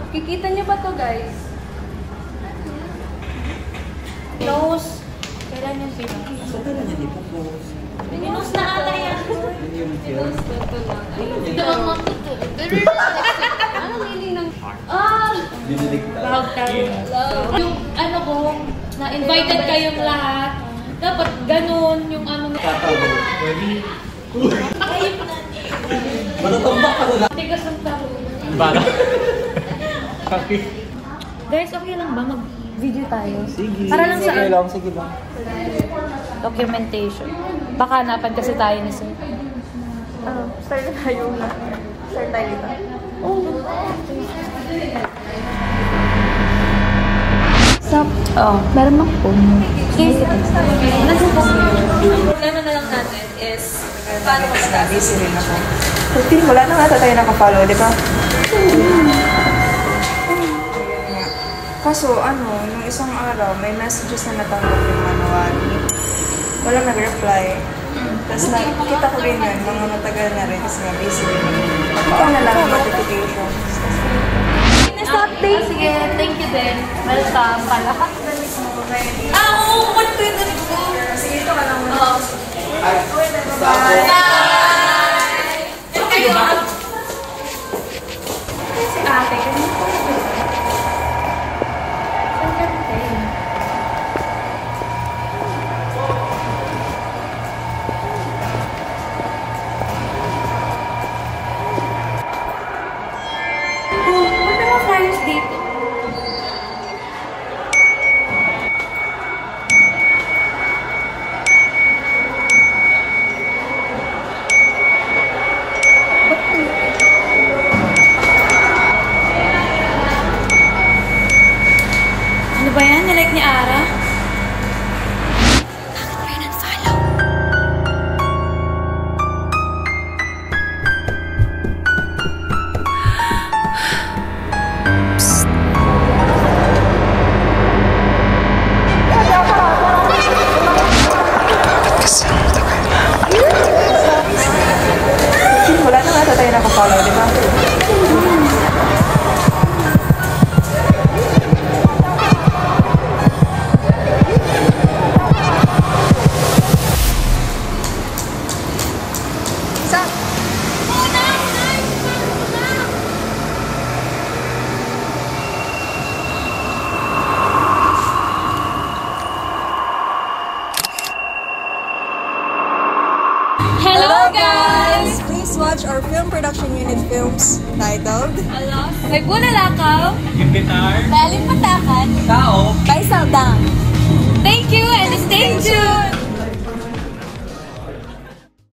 Kikita niyo ba to, guys? Nose. Kailan yung pinaka? So, kailan niya ipopost? Nose na ata yan. Nose na to lang. Ito ang makuto. Ano meaning ng... Love tayo. Yung ano ko, na-invited kayong lahat. Dapat ganun yung ano... Ready? Matatumbak ka na. Tigas ang tao. Para? Okay. Guys, okay lang ba mag-video tayo? Sige. Para lang sa... Sige lang. Documentation. Baka hanapan kasi tayo ni Sir. Start na tayo. Start tayo dito. Meron mang phone. Yes. Problema na lang natin is paano mag-start? Busy rin ako. Kasi wala na nga tayo nakafollow, di ba? Kaso, nung isang araw, may messages na natanggap yung manuwali. Wala nag-reply. Tapos nakikita ko rin yun, mga matagal na rin kasi nga busy rin. Ikaw na lang yung notifications. Next update. Sige, thank you din. Welcome pala. Oo, kukulit ko yung ganit ko. Sige, ito ka lang. Bye! Kayo ba? Si ate, ganito ko. Dito. Ano ba yan? Nilike ni Ara? Wala na nga tayo nakafollow, di ba? Hello guys! Please watch our film production unit films titled May Bulalakaw, Imbitar. Baling Patakan, Tao. by Saldang. Thank you and stay tuned!